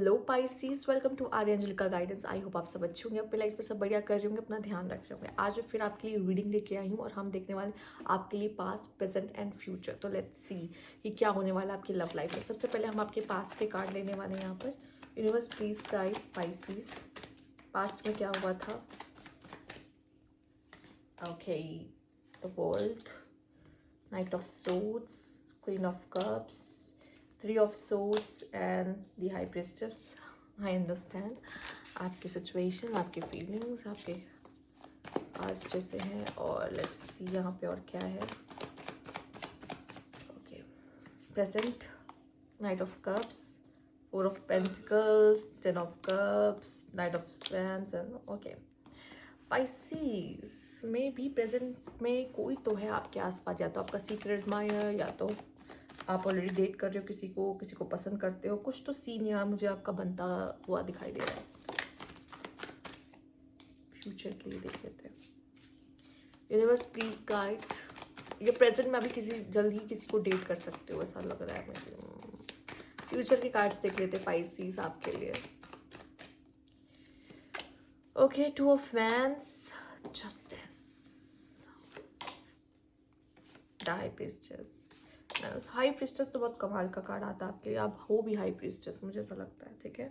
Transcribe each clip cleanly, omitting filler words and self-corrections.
Hello पाइसीज, welcome to Aryanjalika guidance. I hope आप सब अच्छे होंगे, अपनी लाइफ में सब बढ़िया कर रहे होंगे, अपना ध्यान रख रहे होंगे। आज मैं फिर आपके लिए रीडिंग लेके आई हूँ और हम देखने वाले आपके लिए पास्ट, प्रेजेंट एंड फ्यूचर। तो लेट्स सी कि क्या होने वाला है आपकी लव लाइफ में। सबसे पहले हम आपके पास्ट के कार्ड लेने वाले हैं यहाँ पर। Universe please guide Pisces, past में क्या हुआ था। Okay, the world, night of swords, queen of cups, three of swords and the high priestess. I understand आपकी सिचुएशन, आपके फीलिंग्स, आपके आज जैसे हैं। और लेट्स सी यहाँ पे और क्या है। Okay, present, night of cups, four of pentacles, ten of cups, night of stands and okay. Pisces में भी प्रेजेंट में कोई तो है आपके आसपास, या तो आपका सीक्रेट एडमायर, या तो आप ऑलरेडी डेट कर रहे हो किसी को पसंद करते हो। कुछ तो सीन यहाँ मुझे आपका बनता हुआ दिखाई दे रहा है। फ्यूचर के लिए देख लेते हैं। यूनिवर्स प्लीज गाइड, ये प्रेजेंट में अभी जल्द ही किसी को डेट कर सकते हो ऐसा लग रहा है मुझे। फ्यूचर के कार्ड्स देख लेते हैं पाइसीज आपके लिए। Okay, two of wands, justice, the high priestess. High priestess तो बहुत कमाल का कार्ड आता है आपके लिए। आप हो भी हाई प्रिस्टेस, मुझे ऐसा लगता है। ठीक है,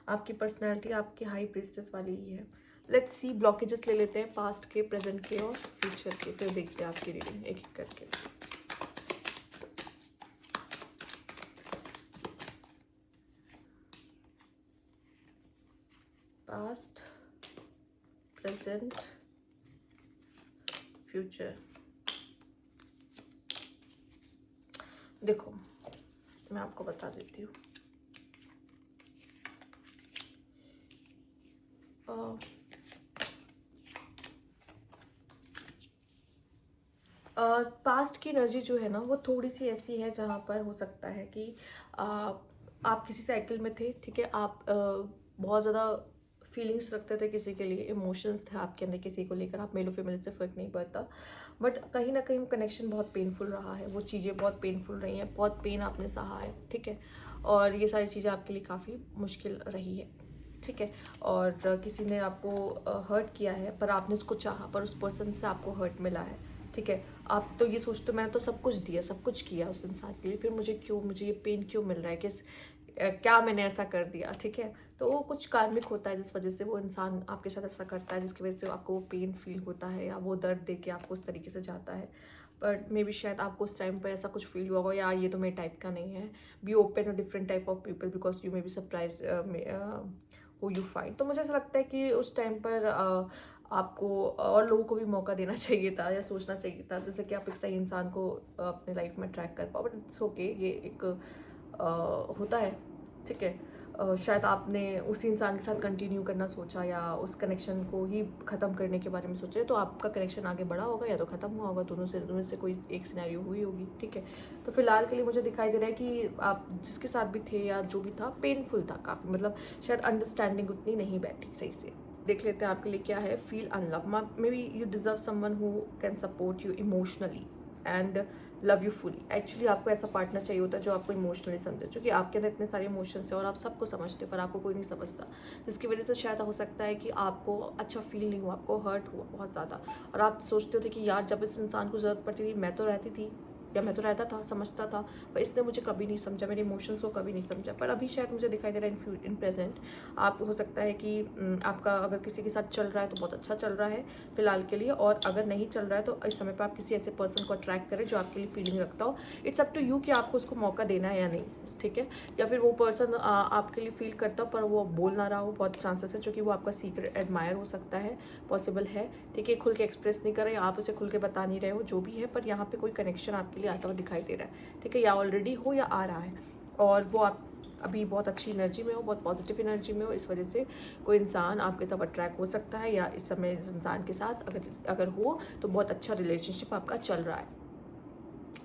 आपकी पर्सनैलिटी आपकी हाई प्रिस्टेस वाली ही है। लेट्स सी, ब्लॉकेजेस ले लेते हैं पास्ट के, प्रेजेंट के और फ्यूचर के, फिर देखते हैं आपकी रीडिंग एक एक करके। Past, present, future. देखो, मैं आपको बता देती हूँ। पास्ट की एनर्जी जो है ना, वो थोड़ी सी ऐसी है जहाँ पर हो सकता है कि आप किसी साइकिल में थे। ठीक है, आप बहुत ज़्यादा फीलिंग्स रखते थे किसी के लिए, इमोशंस थे आपके अंदर किसी को लेकर। आप मेल और फीमेल से फ़र्क नहीं पड़ता, बट कहीं ना कहीं वो कनेक्शन बहुत पेनफुल रहा है, वो चीज़ें बहुत पेनफुल रही हैं, बहुत पेन आपने सहा है। ठीक है, और ये सारी चीज़ें आपके लिए काफ़ी मुश्किल रही है। ठीक है, और किसी ने आपको हर्ट किया है, पर आपने उसको चाहा, पर उस पर्सन से आपको हर्ट मिला है। ठीक है, आप तो ये सोचते हो मैंने तो सब कुछ दिया, सब कुछ किया उस इंसान के लिए, फिर मुझे ये पेन क्यों मिल रहा है, क्या मैंने ऐसा कर दिया। ठीक है, तो वो कुछ कार्मिक होता है जिस वजह से वो इंसान आपके साथ ऐसा करता है, जिसकी वजह से आपको वो पेन फील होता है, या वो दर्द दे के आपको उस तरीके से जाता है। बट मे बी शायद आपको उस टाइम पर ऐसा कुछ फील हुआ होगा, यार ये तो मेरे टाइप का नहीं है। Be open to different type of people because you may be surprise who you find. तो मुझे ऐसा लगता है कि उस टाइम पर आपको और लोगों को भी मौका देना चाहिए था, या सोचना चाहिए था, जैसे कि आप एक सही इंसान को अपने लाइफ में ट्रैक कर पाओ। बट इट्स ओके, ये एक होता है। ठीक है, शायद आपने उसी इंसान के साथ कंटिन्यू करना सोचा, या उस कनेक्शन को ही ख़त्म करने के बारे में सोचा, तो आपका कनेक्शन आगे बढ़ा होगा या तो ख़त्म हुआ होगा। दोनों से कोई एक सिनेरियो हुई होगी। ठीक है, तो फिलहाल के लिए मुझे दिखाई दे रहा है कि आप जिसके साथ भी थे या जो भी था, पेनफुल था काफ़ी, मतलब शायद अंडरस्टैंडिंग उतनी नहीं बैठी सही से। देख लेते हैं आपके लिए क्या है। Feel unloved, may be you deserve someone who can support you emotionally and love you fully. Actually आपको ऐसा पार्टनर चाहिए होता है जो आपको इमोशनली समझे, क्योंकि आपके अंदर इतने सारे इमोशंस हैं और आप सबको समझते हो, पर आपको कोई नहीं समझता, जिसकी वजह से शायद हो सकता है कि आपको अच्छा फील नहीं हुआ, आपको हर्ट हुआ बहुत ज़्यादा। और आप सोचते थे कि यार जब इस इंसान को ज़रूरत पड़ती थी मैं तो रहती थी, या मैं तो रहता था, समझता था, पर इसने मुझे कभी नहीं समझा, मेरे इमोशंस को कभी नहीं समझा। पर अभी शायद मुझे दिखाई दे रहा है इन प्रेजेंट आप हो सकता है कि आपका अगर किसी के साथ चल रहा है तो बहुत अच्छा चल रहा है फिलहाल के लिए, और अगर नहीं चल रहा है तो इस समय पर आप किसी ऐसे पर्सन को अट्रैक्ट करें जो आपके लिए फीलिंग रखता हो। इट्स अप टू यू कि आपको उसको मौका देना है या नहीं। ठीक है, या फिर वो पर्सन आपके लिए फील करता हो पर वो बोल ना रहा हो, बहुत चांसेस है, क्योंकि वो आपका सीक्रेट एडमायर हो सकता है, पॉसिबल है। ठीक है, खुल के एक्सप्रेस नहीं कर रहे, आप उसे खुल के बता नहीं रहे हो, जो भी है, पर यहाँ पे कोई कनेक्शन आपके लिए आता हुआ दिखाई दे रहा है। ठीक है, या ऑलरेडी हो या आ रहा है, और वो आप अभी बहुत अच्छी एनर्जी में हो, बहुत पॉजिटिव एनर्जी में हो, इस वजह से कोई इंसान आपके तरफ अट्रैक्ट हो सकता है, या इस समय इस इंसान के साथ अगर हो तो बहुत अच्छा रिलेशनशिप आपका चल रहा है।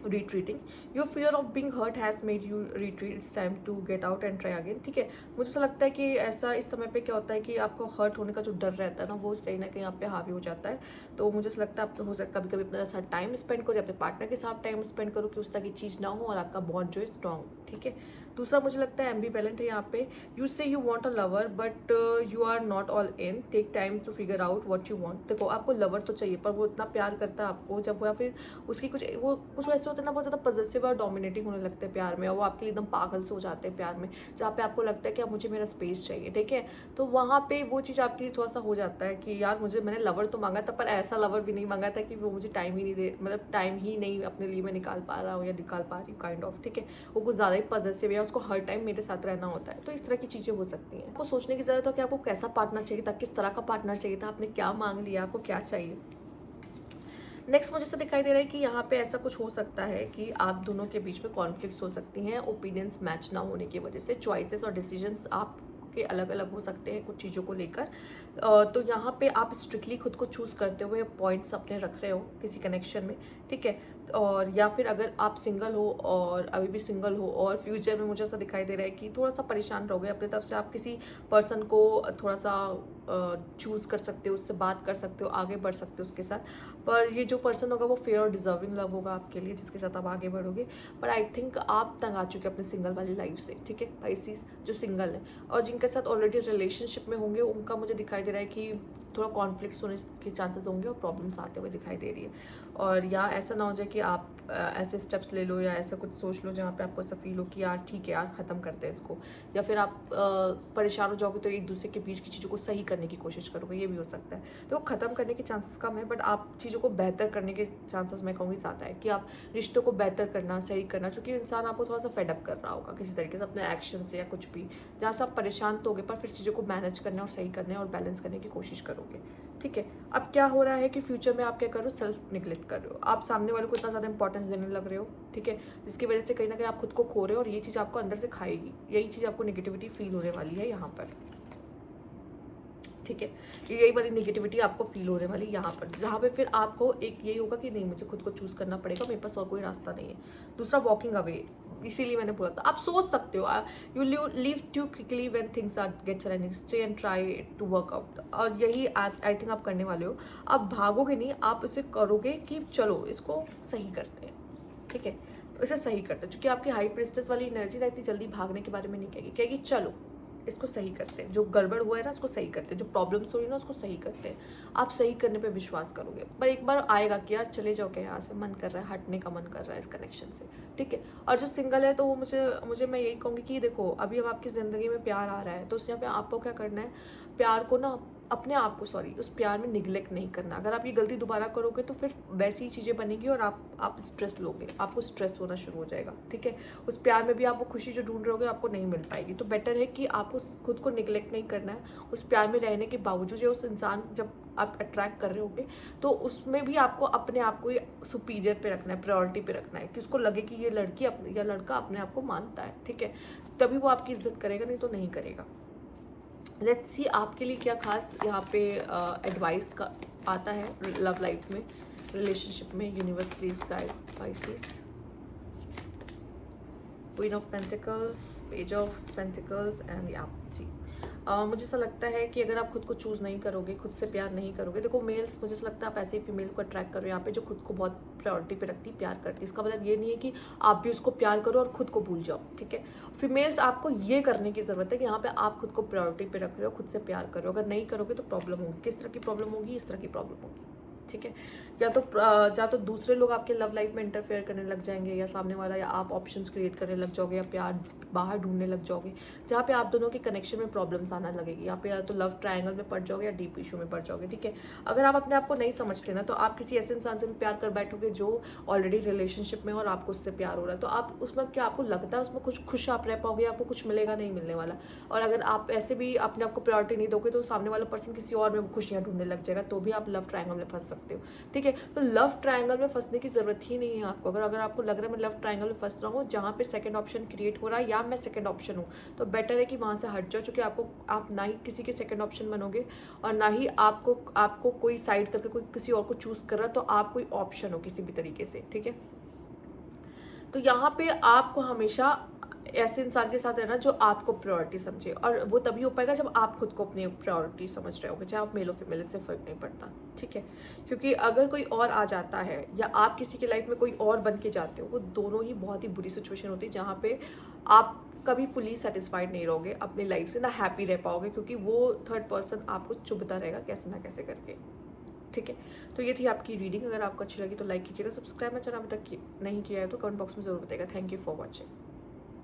retreating, your fear of being hurt has made you retreat, it's time to get out and try again। ठीक है, मुझे ऐसा लगता है कि ऐसा इस समय पे क्या होता है कि आपको हर्ट होने का जो डर रहता है ना, वो कहीं ना कहीं आप पे हावी हो जाता है। तो मुझे ऐसा लगता है आप हो सकता है कभी कभी अपना साथ टाइम स्पेंड करो, अपने पार्टनर के साथ टाइम स्पेंड करो कि उस तरह की चीज़ ना हो और आपका बॉन्ड जो है स्ट्रॉन्ग। ठीक है, दूसरा मुझे लगता है एम्बीवेलेंट है यहाँ पे, you say you want a lover but you are not all in, take time to figure out what you want. देखो आपको लवर तो चाहिए पर वो इतना प्यार करता है आपको, जब वो या फिर उसकी कुछ ऐसे होते हैं ना बहुत ज़्यादा पॉजिटिव और डोमिनेटिंग होने लगते हैं प्यार में, और वो आपके लिए एकदम पागल से हो जाते हैं प्यार में, जहाँ पे आपको लगता है कि अब मुझे मेरा स्पेस चाहिए, ठीक है। तो वहाँ पे वो चीज़ आपके लिए थोड़ा सा हो जाता है कि यार मैंने लवर तो मांगा था पर ऐसा लवर भी नहीं मांगा था कि वो मुझे टाइम ही नहीं दे, मतलब टाइम ही नहीं अपने लिए मैं निकाल पा रहा हूँ या निकाल पा रही हूँ काइंड ऑफ, ठीक है। वो कुछ ज़्यादा ही पॉजिटिव है, उसको हर टाइम मेरे साथ रहना होता है। तो इस तरह की चीज़ें हो सकती हैं। आपको सोचने की ज़रूरत है कि आपको कैसा पार्टनर चाहिए था, किस तरह का पार्टनर चाहिए था, आपने क्या मांग लिया, आपको क्या चाहिए। नेक्स्ट मुझे ऐसा दिखाई दे रहा है कि यहाँ पे ऐसा कुछ हो सकता है कि आप दोनों के बीच में कॉन्फ्लिक्ट्स हो सकती हैं, ओपिनियंस मैच ना होने की वजह से, चॉइसेस और डिसीजंस आपके अलग अलग हो सकते हैं कुछ चीज़ों को लेकर। तो यहाँ पे आप स्ट्रिक्टली खुद को चूज़ करते हुए पॉइंट्स अपने रख रहे हो किसी कनेक्शन में, ठीक है। और या फिर अगर आप सिंगल हो और अभी भी सिंगल हो और फ्यूचर में मुझे ऐसा दिखाई दे रहा है कि थोड़ा सा परेशान रहोगे अपनी तरफ से, आप किसी पर्सन को थोड़ा सा चूज़ कर सकते हो, उससे बात कर सकते हो, आगे बढ़ सकते हो उसके साथ। पर ये जो पर्सन होगा वो फेयर और डिजर्विंग लव होगा आपके लिए, जिसके साथ आप आगे बढ़ोगे। पर आई थिंक आप तंग आ चुके हैं अपने सिंगल वाली लाइफ से, ठीक है। पाइसेस जो सिंगल है और जिनके साथ ऑलरेडी रिलेशनशिप में होंगे, उनका मुझे दिखाई दे रहा है कि थोड़ा कॉन्फ्लिक्ट्स होने के चांसेस होंगे और प्रॉब्लम्स आते हुए दिखाई दे रही है। और या ऐसा ना हो जाए कि आप ऐसे स्टेप्स ले लो या ऐसा कुछ सोच लो जहाँ पे आपको ऐसा फील हो कि यार ठीक है यार ख़त्म करते हैं इसको, या फिर आप परेशान हो जाओगे तो एक दूसरे के बीच की चीज़ों को सही करने की कोशिश करोगे, ये भी हो सकता है। तो ख़त्म करने के चांसेस कम है, बट आप चीज़ों को बेहतर करने के चांसेस मैं कहूँगी ज़्यादा है, कि आप रिश्तों को बेहतर करना, सही करना, क्योंकि इंसान आपको थोड़ा सा फेडअप कर रहा होगा किसी तरीके से अपने एक्शन से या कुछ भी, जहाँ से आप परेशान तो होगे पर फिर चीज़ों को मैनेज करने और सही करने और बैलेंस करने की कोशिश करोगे, ठीक है। अब क्या हो रहा है कि फ्यूचर में आप क्या कर रहे हो, सेल्फ निगलेक्ट कर रहे हो, आप सामने वाले को इतना ज़्यादा इंपॉर्टेंस देने लग रहे हो, ठीक है, जिसकी वजह से कहीं ना कहीं आप खुद को खो रहे हो और ये चीज़ आपको अंदर से खाएगी, यही चीज़ आपको नेगेटिविटी फील होने वाली है यहाँ पर, ठीक है। यही वाली नेगेटिविटी आपको फील होने वाली यहाँ पर, जहाँ पे फिर आपको एक यही होगा कि नहीं मुझे खुद को चूज़ करना पड़ेगा, मेरे पास और कोई रास्ता नहीं है। दूसरा वॉकिंग अवे, इसीलिए मैंने बोला था आप सोच सकते हो, you leave too quickly when things are get challenging, stay and try to work out. और यही आई थिंक आप करने वाले हो, आप भागोगे नहीं, आप इसे करोगे कि चलो इसको सही करते हैं, ठीक है, इसे सही करते हैं। क्योंकि आपकी हाई प्रेस्टेस वाली एनर्जी ना इतनी जल्दी भागने के बारे में नहीं कहेगी चलो इसको सही करते हैं, जो गड़बड़ हुआ है ना उसको सही करते हैं, जो प्रॉब्लम्स हो रही है ना उसको सही करते हैं। आप सही करने पे विश्वास करोगे, पर एक बार आएगा कि यार चले जाओ क्या यहाँ से, मन कर रहा है हटने का, मन कर रहा है इस कनेक्शन से, ठीक है। और जो सिंगल है तो वो मुझे मैं यही कहूँगी कि देखो अभी अब आपकी ज़िंदगी में प्यार आ रहा है तो उस यहाँ पे आपको क्या करना है, प्यार को ना अपने आप को उस प्यार में निगलेक्ट नहीं करना। अगर आप ये गलती दोबारा करोगे तो फिर वैसी ही चीज़ें बनेगी और आप स्ट्रेस लोगे, आपको स्ट्रेस होना शुरू हो जाएगा, ठीक है। उस प्यार में भी आप वो खुशी जो ढूंढ रहे होगे आपको नहीं मिल पाएगी। तो बेटर है कि आपको खुद को निगलेक्ट नहीं करना है, उस प्यार में रहने के बावजूद जो उस इंसान जब आप अट्रैक्ट कर रहे होगे तो उसमें भी आपको अपने आप को सुपीरियर पे रखना है, प्रायोरिटी पे रखना है, कि उसको लगे कि ये लड़की या लड़का अपने आप को मानता है, ठीक है, तभी वो आपकी इज्जत करेगा, नहीं तो नहीं करेगा। लेट्स सी आपके लिए क्या खास यहाँ पे एडवाइस का आता है लव लाइफ में, रिलेशनशिप में। Universe please guide Pisces. Queen of pentacles, page of pentacles and या सी। मुझे ऐसा लगता है कि अगर आप खुद को चूज़ नहीं करोगे, खुद से प्यार नहीं करोगे, देखो मेल्स मुझे ऐसा लगता है आप ऐसे ही फीमेल को अट्रैक्ट करो यहाँ पे जो खुद को बहुत प्रायोरिटी पे रखती, प्यार करती। इसका मतलब ये नहीं है कि आप भी उसको प्यार करो और खुद को भूल जाओ, ठीक है। फीमेल्स आपको ये करने की ज़रूरत है कि यहाँ पे आप खुद को प्रायोरिटी पे रख रहे हो, खुद से प्यार करो। अगर नहीं करोगे तो प्रॉब्लम होगी। किस तरह की प्रॉब्लम होगी, इस तरह की प्रॉब्लम होगी, ठीक है। या तो दूसरे लोग आपके लव लाइफ में इंटरफेयर करने लग जाएंगे, या सामने वाला, या आप ऑप्शंस क्रिएट करने लग जाओगे, या प्यार बाहर ढूंढने लग जाओगे, जहाँ पे आप दोनों के कनेक्शन में प्रॉब्लम्स आना लगेगी। यहाँ पे या तो लव ट्रायंगल में पड़ जाओगे या डीप इशू में पड़ जाओगे, ठीक है। अगर आप अपने आप को नहीं समझते ना तो आप किसी ऐसे इंसान से भी प्यार कर बैठोगे जो ऑलरेडी रिलेशनशिप में और आपको उससे प्यार हो रहा है, तो आप उसमें क्या आपको लगता है उसमें कुछ खुश आप रह पाओगे, आपको कुछ मिलेगा नहीं मिलने वाला। और अगर आप ऐसे भी अपने आप को प्रायोरिटी नहीं दोगे तो सामने वाला पर्सन किसी और में खुशियाँ ढूंढने लग जाएगा, तो भी आप लव ट्रायंगल में फंस सकते हो, ठीक है। तो लव ट्रायंगल में फंसने की जरूरत ही नहीं है आपको। अगर आपको लग रहा है मैं लव ट्रायंगल में फंस रहा हूँ जहाँ पे सेकंड ऑप्शन क्रिएट हो रहा है या मैं सेकंड ऑप्शन हूँ, तो बेटर है कि वहाँ से हट जाओ, क्योंकि आप ना ही किसी के सेकंड ऑप्शन बनोगे और ना ही आपको कोई साइड करके कोई किसी और को चूज कर रहा है, तो आप कोई ऑप्शन हो किसी भी तरीके से, ठीक है। तो यहाँ पे आपको हमेशा ऐसे इंसान के साथ रहना जो आपको प्रायोरिटी समझे, और वो तभी हो पाएगा जब आप खुद को अपनी प्रायोरिटी समझ रहे होगे, चाहे आप मेल हो फीमेल, इससे फर्क नहीं पड़ता, ठीक है। क्योंकि अगर कोई और आ जाता है या आप किसी की लाइफ में कोई और बन के जाते हो, वो दोनों ही बहुत ही बुरी सिचुएशन होती है, जहाँ पे आप कभी फुली सेटिस्फाइड नहीं रहोगे अपनी लाइफ से, ना हैप्पी रह पाओगे, क्योंकि वो थर्ड पर्सन आपको चुभता रहेगा कैसे ना कैसे करके। ठीक है, तो ये थी आपकी रीडिंग। अगर आपको अच्छी लगी तो लाइक कीजिएगा, सब्सक्राइब मेरा चैनल अभी तक नहीं किया है तो कमेंट बॉक्स में ज़रूर बताइएगा। Thank you for watching.